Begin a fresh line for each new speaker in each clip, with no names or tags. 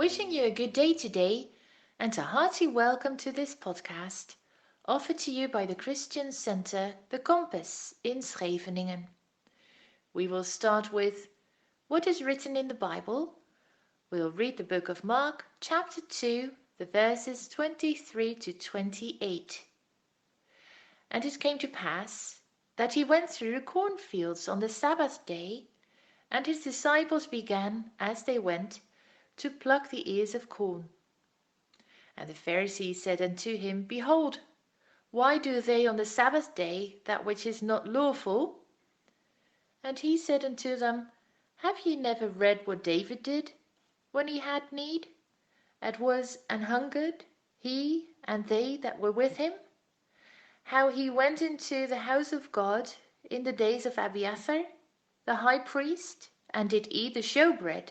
Wishing you a good day today and a hearty welcome to this podcast, offered to you by the Christian Centre, The Compass in Scheveningen. We will start with what is written in the Bible. We'll read the book of Mark, chapter 2, the verses 23 to 28. And it came to pass that he went through the cornfields on the Sabbath day, and his disciples began, as they went, to pluck the ears of corn. And the Pharisees said unto him, Behold, why do they on the Sabbath day that which is not lawful? And he said unto them, Have ye never read what David did, when he had need, and was an hungered, he and they that were with him? How he went into the house of God in the days of Abiathar, the high priest, and did eat the showbread,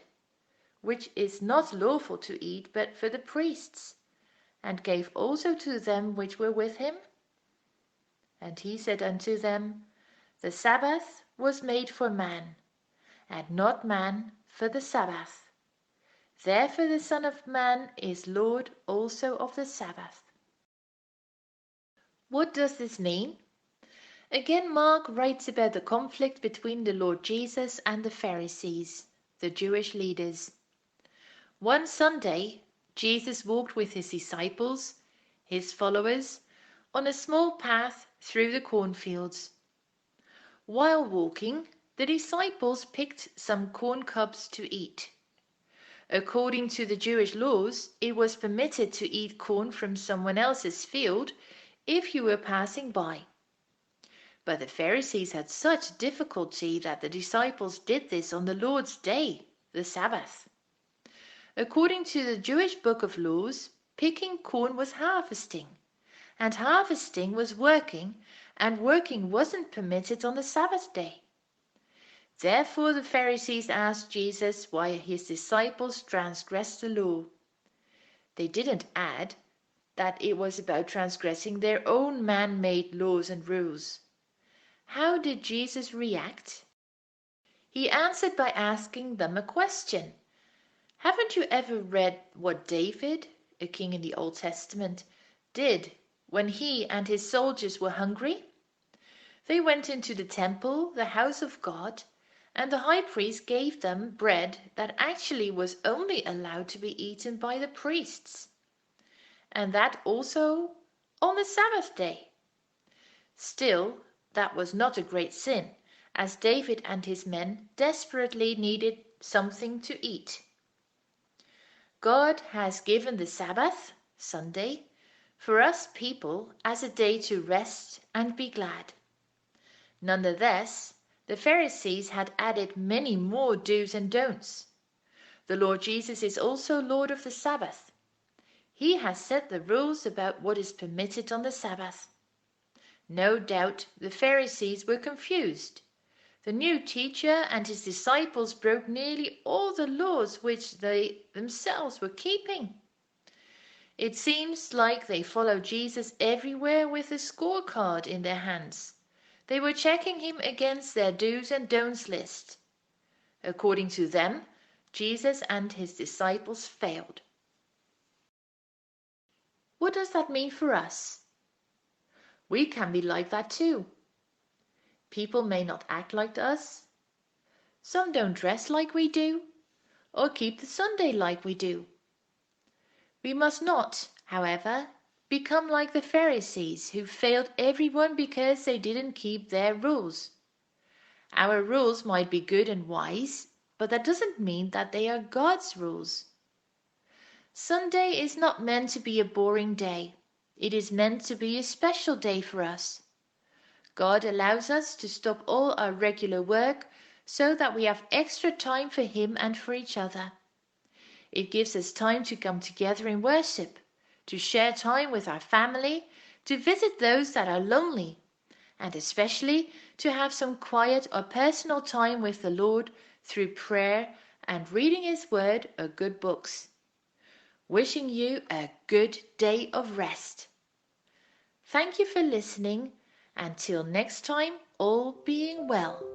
which is not lawful to eat but for the priests, and gave also to them which were with him? And he said unto them, The Sabbath was made for man, and not man for the Sabbath. Therefore the Son of Man is Lord also of the Sabbath. What does this mean? Again, Mark writes about the conflict between the Lord Jesus and the Pharisees, the Jewish leaders. One Sunday, Jesus walked with his disciples, his followers, on a small path through the cornfields. While walking, the disciples picked some corn cobs to eat. According to the Jewish laws, it was permitted to eat corn from someone else's field if you were passing by. But the Pharisees had such difficulty that the disciples did this on the Lord's day, the Sabbath. According to the Jewish book of laws, picking corn was harvesting, and harvesting was working, and working wasn't permitted on the Sabbath day. Therefore the Pharisees asked Jesus why his disciples transgressed the law. They didn't add that it was about transgressing their own man-made laws and rules. How did Jesus react? He answered by asking them a question. Haven't you ever read what David, a king in the Old Testament, did when he and his soldiers were hungry? They went into the temple, the house of God, and the high priest gave them bread that actually was only allowed to be eaten by the priests, and that also on the Sabbath day. Still, that was not a great sin, as David and his men desperately needed something to eat. God has given the Sabbath, Sunday, for us people as a day to rest and be glad. Nonetheless, the Pharisees had added many more do's and don'ts. The Lord Jesus is also Lord of the Sabbath. He has set the rules about what is permitted on the Sabbath. No doubt the Pharisees were confused. The new teacher and his disciples broke nearly all the laws which they themselves were keeping. It seems like they followed Jesus everywhere with a scorecard in their hands. They were checking him against their do's and don'ts list. According to them, Jesus and his disciples failed. What does that mean for us? We can be like that too. People may not act like us. Some don't dress like we do, or keep the Sunday like we do. We must not, however, become like the Pharisees who failed everyone because they didn't keep their rules. Our rules might be good and wise, but that doesn't mean that they are God's rules. Sunday is not meant to be a boring day. It is meant to be a special day for us. God allows us to stop all our regular work so that we have extra time for Him and for each other. It gives us time to come together in worship, to share time with our family, to visit those that are lonely, and especially to have some quiet or personal time with the Lord through prayer and reading His Word or good books. Wishing you a good day of rest. Thank you for listening. Until next time, all being well.